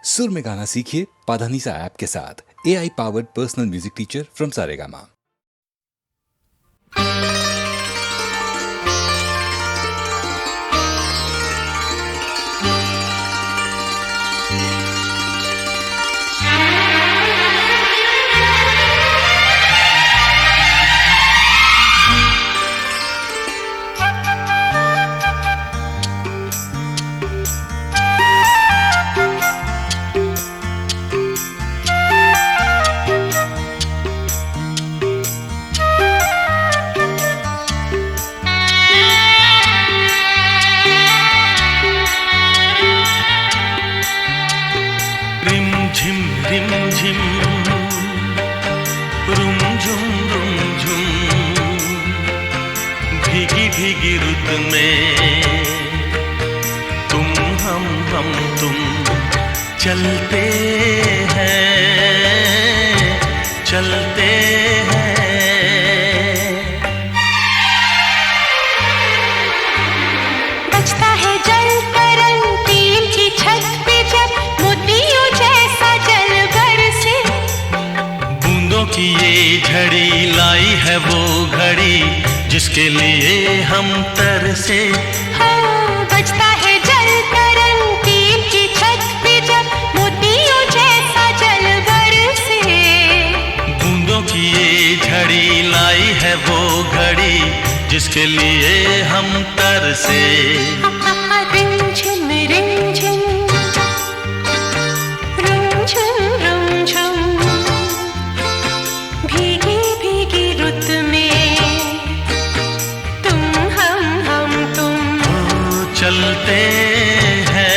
सुर में गाना सीखिए पाधानीसा ऐप के साथ। AI powered personal music teacher from Saregama. रिमझिम रुमझुम रुमझुम भीगी भीगी रुत में तुम हम तुम चलते हैं बजता है जल तरंग टीम की छत पे जब मोतियों जैसा जल बरसे। बूंदों की ये झड़ी लाई है वो घड़ी जिसके लिए हम तरसे। हाँ, बजता है जल तरंग टीम की छत पे जब मोतियों जैसा जल बरसे। बूंदों की ये झड़ी लाई है वो घड़ी जिसके लिए हम तरसे। रिमझिम रिमझिम रुमझुम रुमझुम भीगी भीगी रुत में तुम हम तुम चलते हैं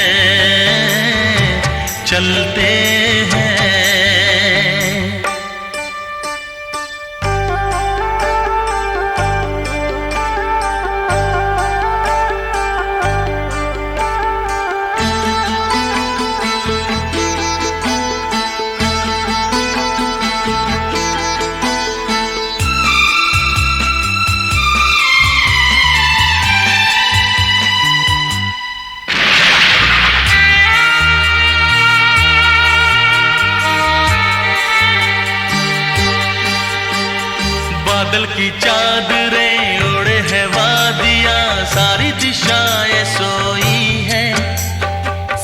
बादल की चादरें ओढ़े है वादियाँ सारी दिशाएं सोई हैं।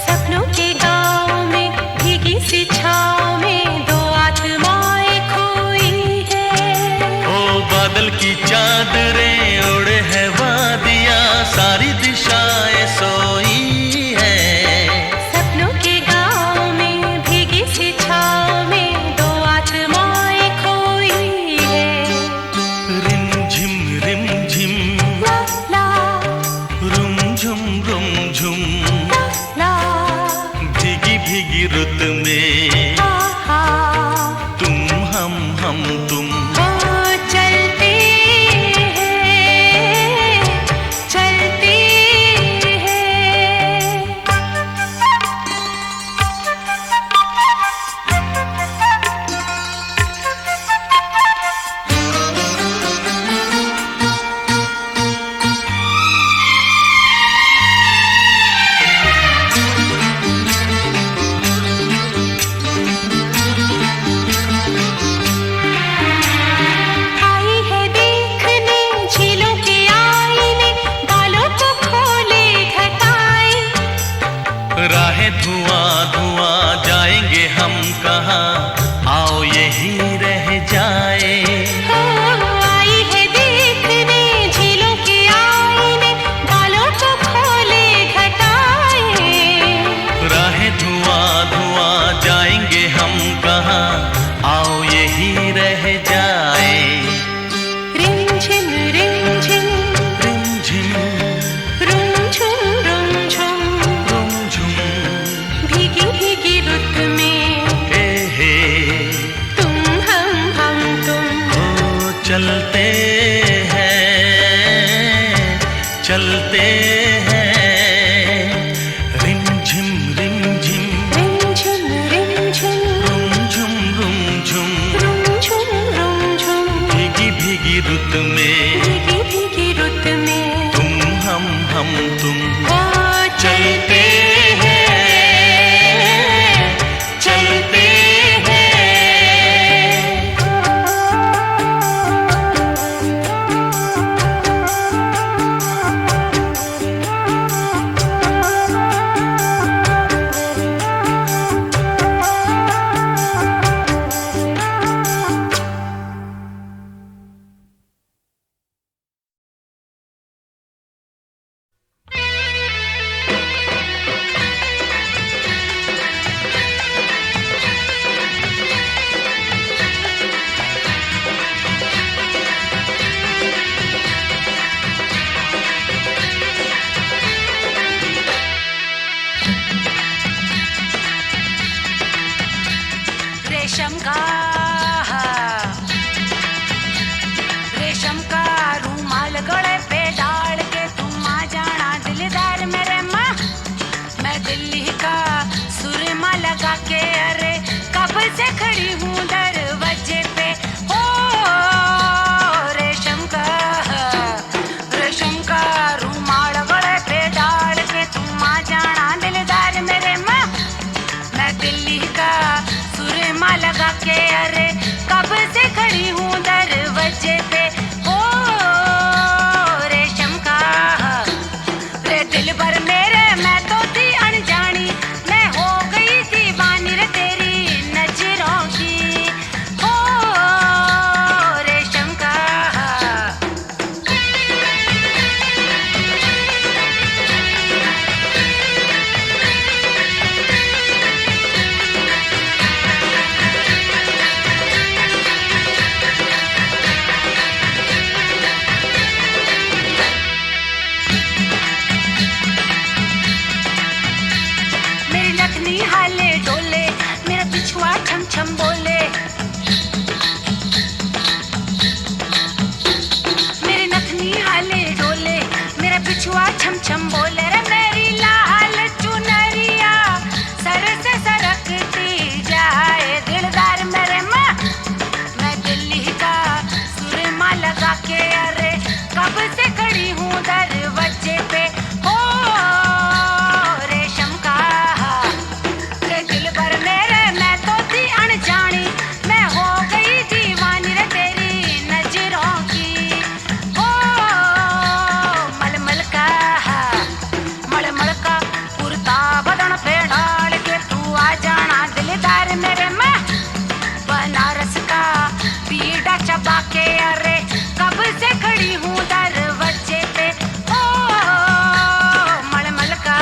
सपनों के गाँव में भीगी सी छाँव में दो आत्माएं खोई है। ओ बादल की चादरें ओढ़े है वादियाँ सारी दिशाएं सोई हैं। सपनों के गाँव में भीगी सी छाँव में दो आत्माएं खोई है। रिमझिम रिमझिम ला ला रुमझुम रुमझुम ला भीगी भीगी रुत में हा तुम हम तुम चलते आई है देखने झीलों के आईने बालों को खोले घटाए। राहें धुआं धुआं जाएंगे हम कहाँ आओ यही रह जाए। आई है देखने झीलों के आईने बालों को खोले घटाए। राहें धुआं धुआं जाएंगे हम कहाँ आओ यही रह जाए। रिमझिम रिमझिम रिमझिम रुमझुम रुमझुम रुमझुम भीगी भीगी रुत में हे तुम हम तुम ओ चलते हैं रिमझिम रिमझिम रिमझिम रिमझिम रुमझुम रुमझुम रुमझुम रुमझुम भीगी भीगी रुत में भीगी भीगी रुत में तुम हम तुम चलते चलते हैं रेशम का रूमाल गले पे डाल के तुम आ जाना दिलदार मेरे माँ। मैं दिल्ली का सुरमा लगा के अरे कब से खड़ी हूँ दरवाजे पे। हो रेशम का रूमाल गले पे डाल के तुम आ जाना दिलदार मेरे माँ। मैं दिल्ली का सुरमा लगा के अरे कब से खड़ी हूँ दरवाजे पे। हो रेशम का रे दिल भर मेरे मैं तो थी अनजानी, मैं हो गई दीवानी रे तेरी नजरों की। हो रेशम का मेरी लखनी हाले डोले, मेरा पिछुआ छम छम बोले। मेरी नखनी हाले डोले, मेरा पिछुआ छम छम बोले। रे मेरी लाल चुनरिया सर से सरकती जाए दिलदार मेरे माँ। मैं दिल्ली का सुरमा लगा के अरे कब से खड़ी हूँ दरवाजे पे। हो रेशम का रे दिल भर मेरे मैं तो थी अनजानी, मैं हो गई दीवानी रे तेरी नजरों की। हो मलमल का कुर्ता बदन पे डाल के तू आ जाना दिलदार मेरे माँ। बनारस का पीड़ा चबा के अरे कब से खड़ी हूँ दरवाजे पे। ओ मलमल का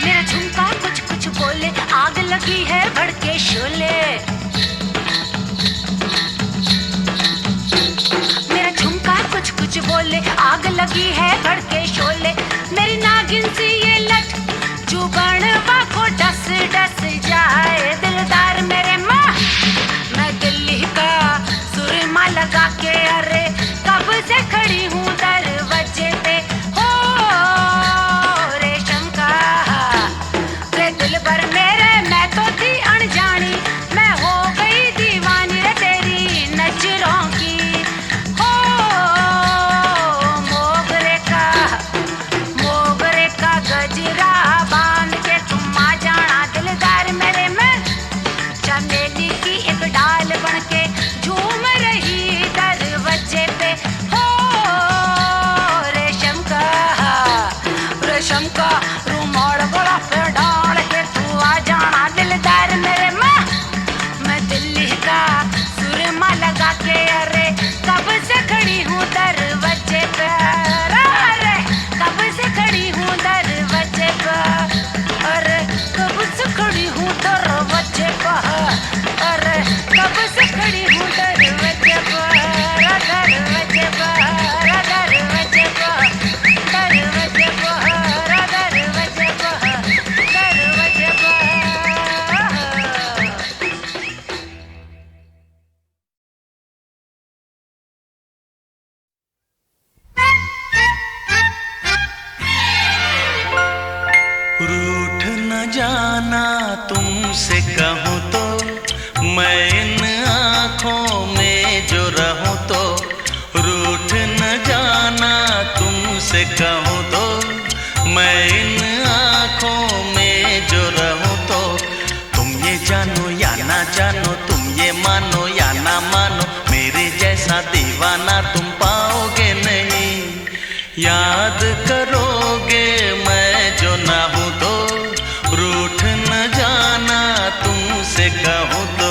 मेरा झुमका कुछ कुछ बोले, आग लगी है भड़के शोले। मेरा झुमका कुछ कुछ बोले, आग लगी है भड़के शोले। मेरी नागिन सी ये लट जुबानवा को डस डस जाए दिलदार मेरे माँ। मैं दिल्ली का सुरमा लगा के अरे कब से खड़ी हूँ दरवाजे पे। हो रेशम का रे दिल भर मेरे मैं तो थी अनजानी, मैं हो गई दीवानी रे तेरी नजरों की। हो मोगरे का गजरा बांध के तुम आ जाना दिलदार मेरे में। चमेली की एक डाल बन के झूम रही दरवाजे पे। हो रेशम का रूमाल गला पे डाल के तू आ जाना दिलदार मेरे माँ। मैं दिल्ली का सुरमा लगा के अरे कब से खड़ी हूँ दरवाजे पे। अरे कब से खड़ी हूँ दरवाजे पे। अरे कब से खड़ी हूँ दरवाजे पे। अरे कब से खड़ी हूँ दरवाजे पे। दरवाजे पे दरवाजे पे दरवाजे पे दरवाजे पे दरवाजे पे। रूठ न जाना तुमसे कहूँ तो, मैं इन आँखों में जो रहूँ तो। रूठ न जाना तुमसे कहूँ तो, मैं इन आँखों में जो रहूँ तो। तुम ये जानो या ना जानो, तुम ये मानो या ना मानो, मेरे जैसा दीवाना तुम पाओगे नहीं। याद करोगे मैं जो ना हूँ तो, रूठ न जाना तुमसे कहूँ तो।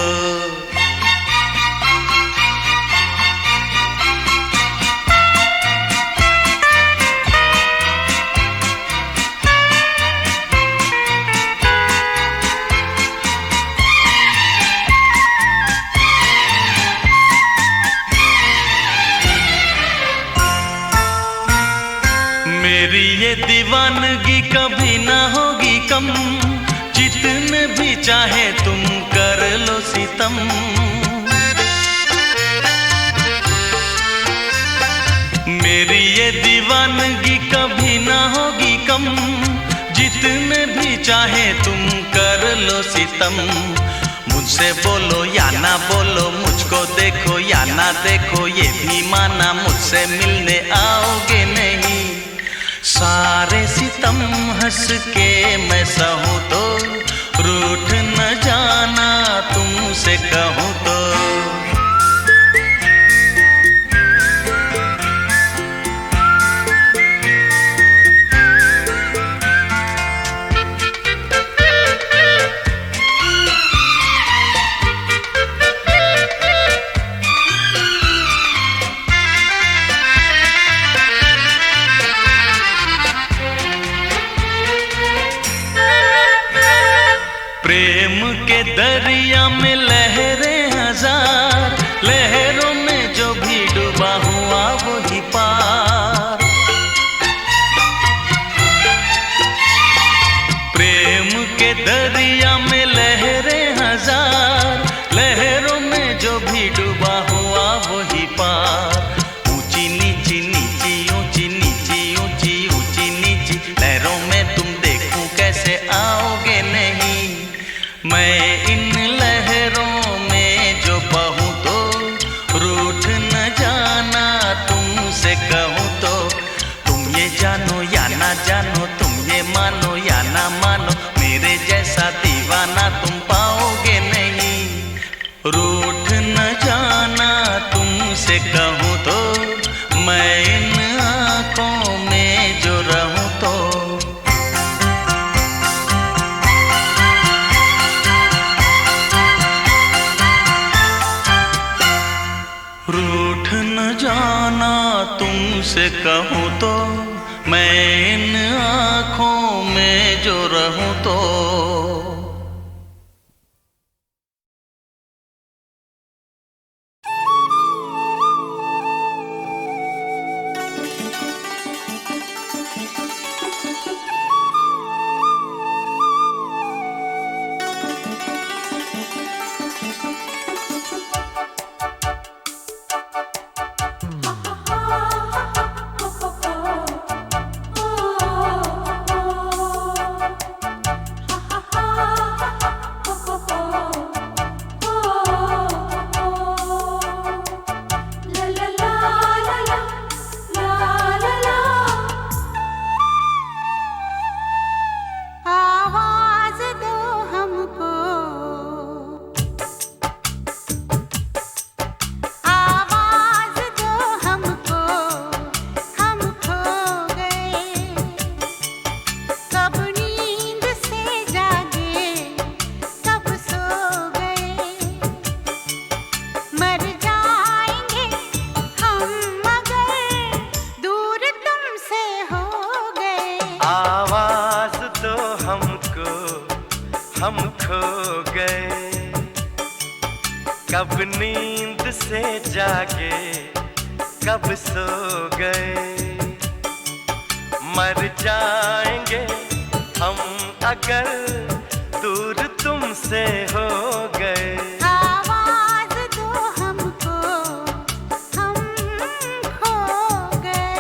मेरी ये दीवानगी कभी ना होगी कम, जितने भी चाहे तुम कर लो सितम। मेरी ये दीवानगी कभी ना होगी कम, जितने भी चाहे तुम कर लो सितम। मुझसे बोलो या ना बोलो, मुझको देखो या ना देखो, ये भी माना मुझसे मिलने आओगे नहीं। सारे सितम हंस के मैं सहूं तो, रूठ न जाना तुमसे कहूं तो। प्रेम के दरिया में लहरें हजार, लहरों में जो भी डूबा हुआ वही पार। प्रेम के दरिया में लहरें हजार, लहरों में जो भी डूबा हुआ वही पार। ऊंची नीची नीची ऊंची नीची ऊंची ऊंची नीची लहरों में तुम देखूं कैसे आओगे नहीं। मैं इन लहरों में जो बहूं तो, रूठ न जाना तुमसे कहूं तो। तुम ये जानो या ना जानो, तुम ये मानो या ना मानो, मेरे जैसा दीवाना तुम पाओगे नहीं। रूठ न जाना तुमसे कहूं तो, मैं इन आँखों में जो रहूं तो। रूठ न जाना तुमसे कहूं तो, मैं इन आँखों में जो रहूं तो। हम खो गए, कब नींद से जागे, कब सो गए। मर जाएंगे हम अगर दूर तुमसे हो गए। आवाज दो हमको, हम खो गए।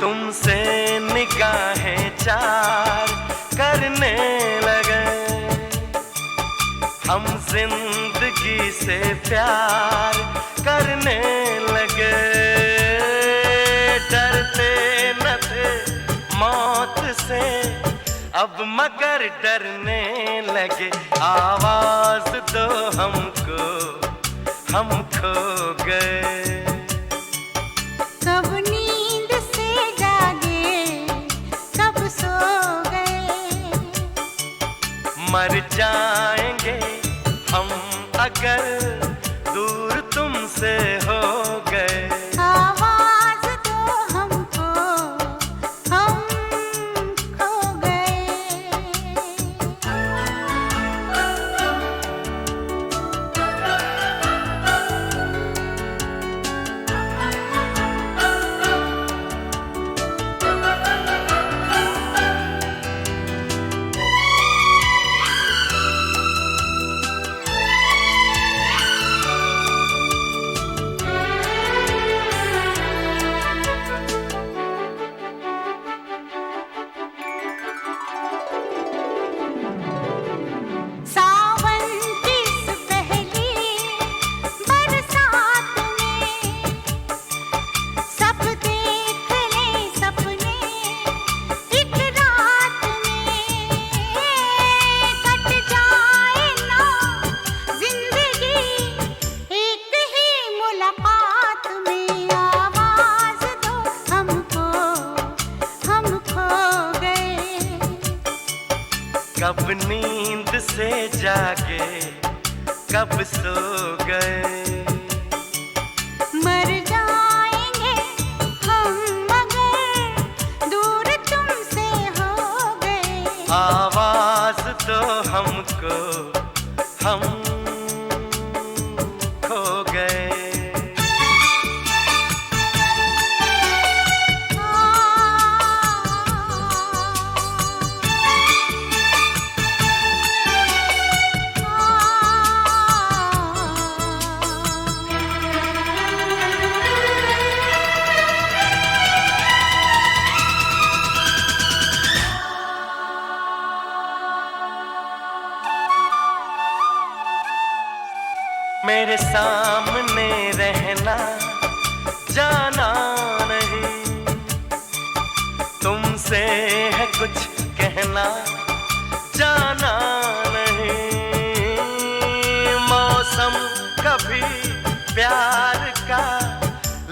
तुमसे निगाहें चार करने लगे, हम जिंदगी से प्यार करने लगे। डरते न थे मौत से, अब मगर डरने लगे। आवाज दो हमको, हम खो गए। कब नींद से जागे, कब सो मर जाएंगे हम अगर दूर तुमसे हो गए। आवाज दो हमको, हम खो गए। सावन की इस पहली बरसात में सब देख ले सपने एक रात में। कट जाए ना जिंदगी एक ही मुलाकात में। आवाज दो हमको, हम खो गए। कब नींद से जागे, कब सो गए। मर जाएंगे हम मगर दूर तुमसे हो गए। आवाज दो हमको, हम खो गए। मेरे सामने रहना, जाना नहीं। तुमसे है कुछ कहना, जाना नहीं। मौसम कभी प्यार का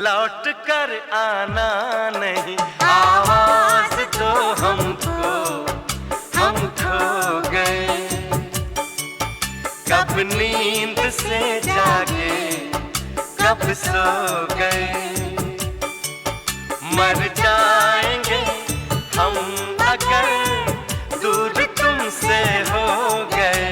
लौट कर आना नहीं। आवाज दो हमको, हम खो गए। कब नींद से जागे, कब सो गए। मर जाएंगे हम अगर दूर तुमसे हो गए।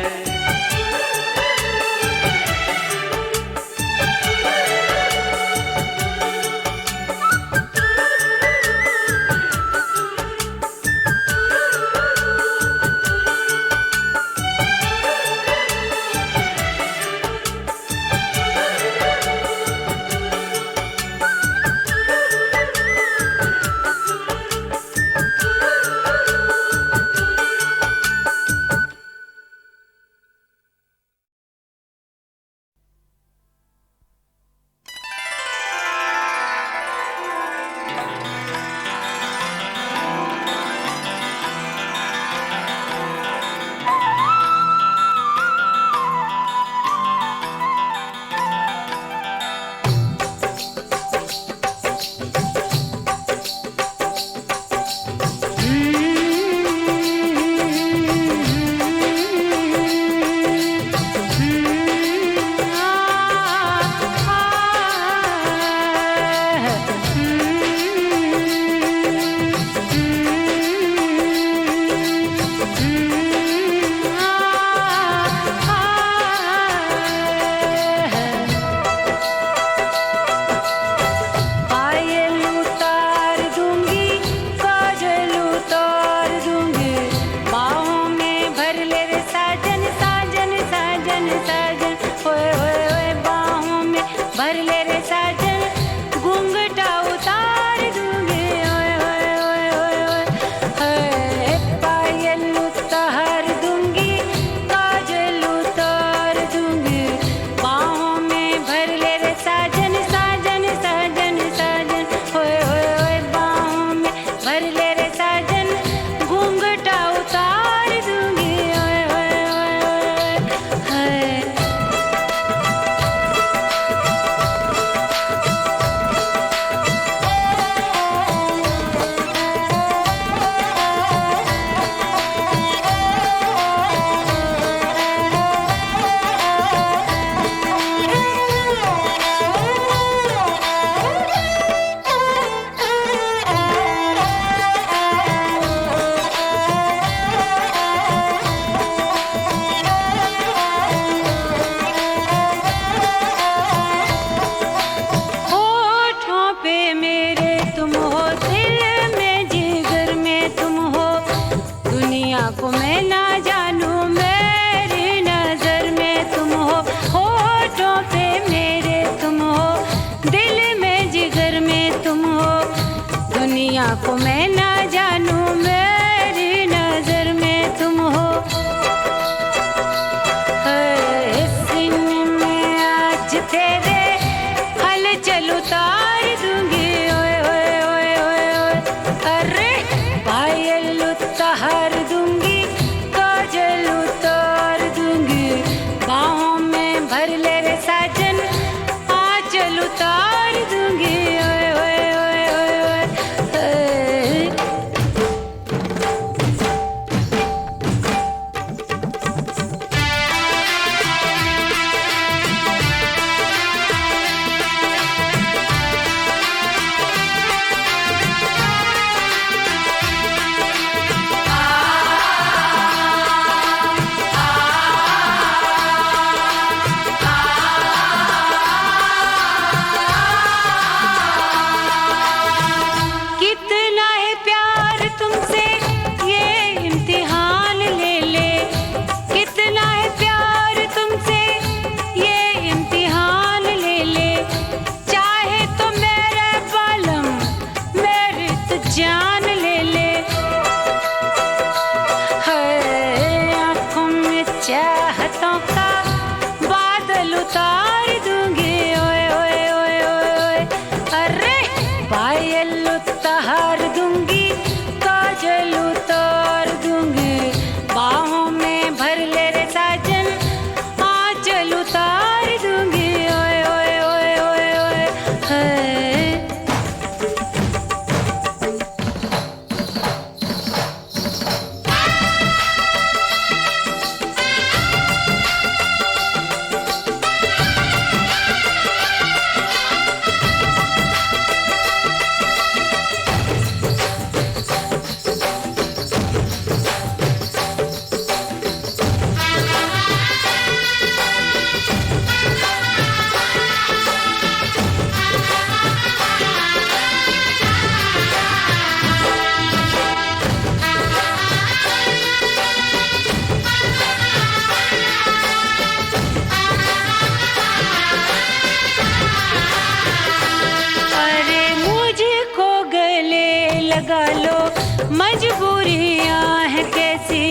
मजबूरियां हैं कैसी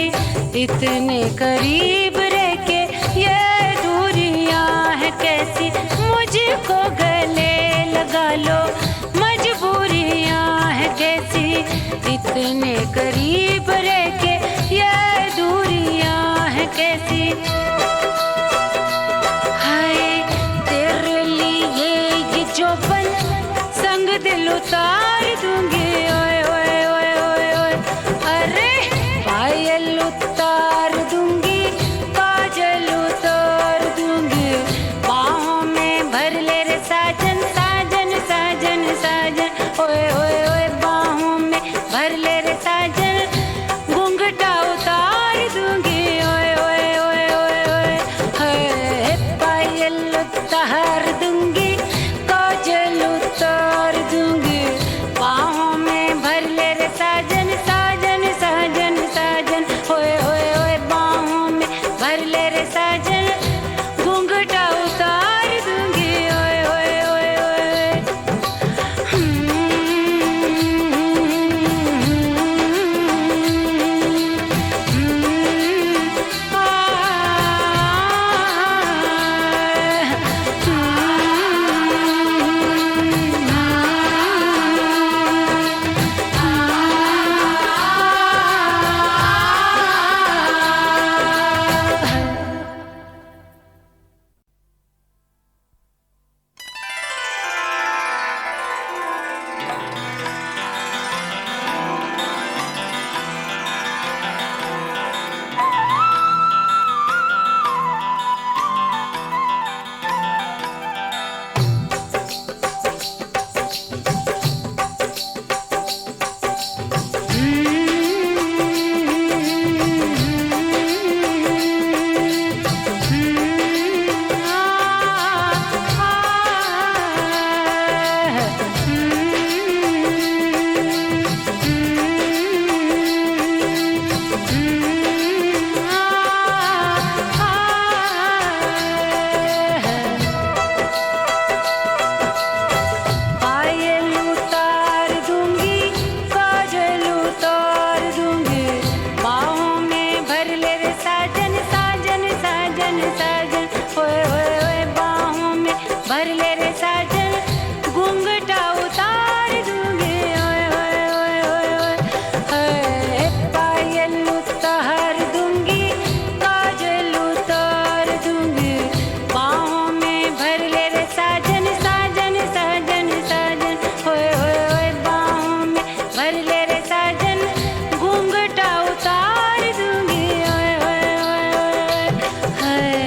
इतने करीब रह के, ये दूरियां हैं कैसी मुझको गले लगा लो। मजबूरियां हैं कैसी इतने करीब रह के, ये दूरियां हैं कैसी। हाय तेरे लिए ये जोबन संग दिल उतार दूंगी। ओए ओए ओए ओए ओए अरे पायल उतार दूंगी, काजल उतार दूंगी, बाहों में भर ले रे साजन साजन साजन साजन। ओए ओए ओए बाहों में भर ले रे साजन, घूंघटा उतार दूंगी। ओए ओए ओए ओए ओए हाय पायल उतार दूंगी, काजल उतार दूंगी, बाहों में भर ले रे साजन साजन साजन साजन। ओए ओए ओए बाहों में भर ले रे साजन, घूंघटा उतार दूंगी। ओए ओए ओए ओए पायल उतार दूंगी, काजल उतार दूंगी, बाहों में भर ले रे साजन साजन साजन साजन। ओए ओए ओए बाहों में भर ले रे साजन, घूंघटा उतार दूंगी। ओए ओए ओए ओए ओए हाय पायल उतार दूंगी, काजल उतार दूंगी, बाहों में भर ले रे साजन साजन साजन साजन। ओए ओए ओए बाहों में भर ले रे साजन, घूंघटा उतार दूंगी। ओए ओए ओए ओए हाय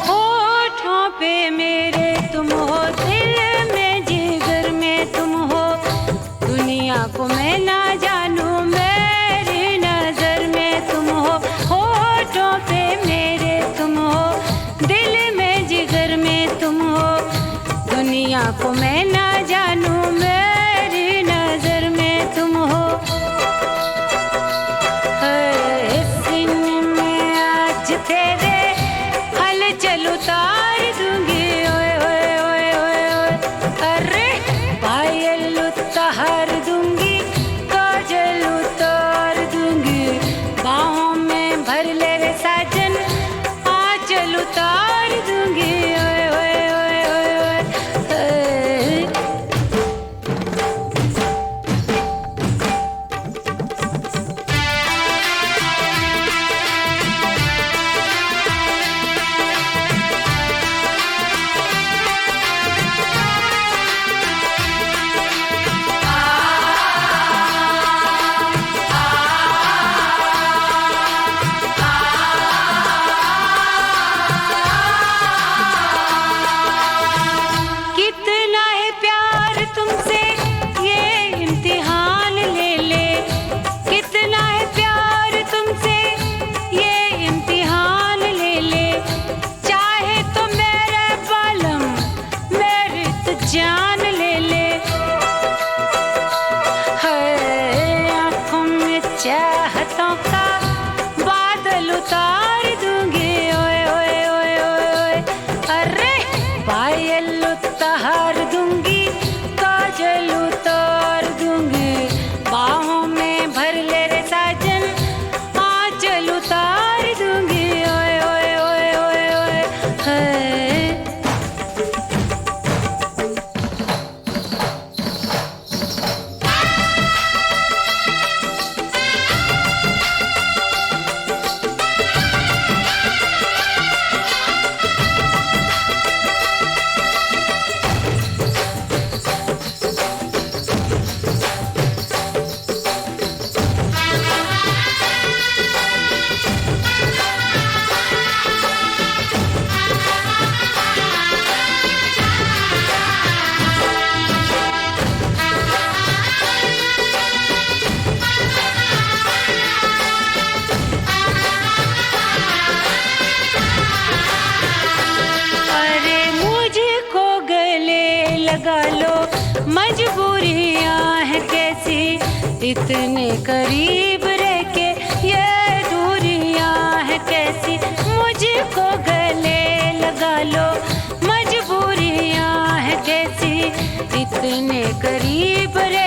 होठों पे मेरे तुम हो, दिल में जिगर में तुम हो, दुनिया को मैं ना जानूं मेरी नजर में तुम हो। होठों पे मेरे तुम हो, दिल में जिगर में तुम हो, दुनिया को मैं ना जानूं मेरी नजर में तुम हो। सीने में आज तेरे हलचल उतार दूंगी। ओए ओए ओए ओए ओए अरे पायल उतार दूंगी, इतने करीब रह के ये दूरियां है कैसी, मुझको गले लगा लो, मजबूरियां है कैसी। इतने करीब रह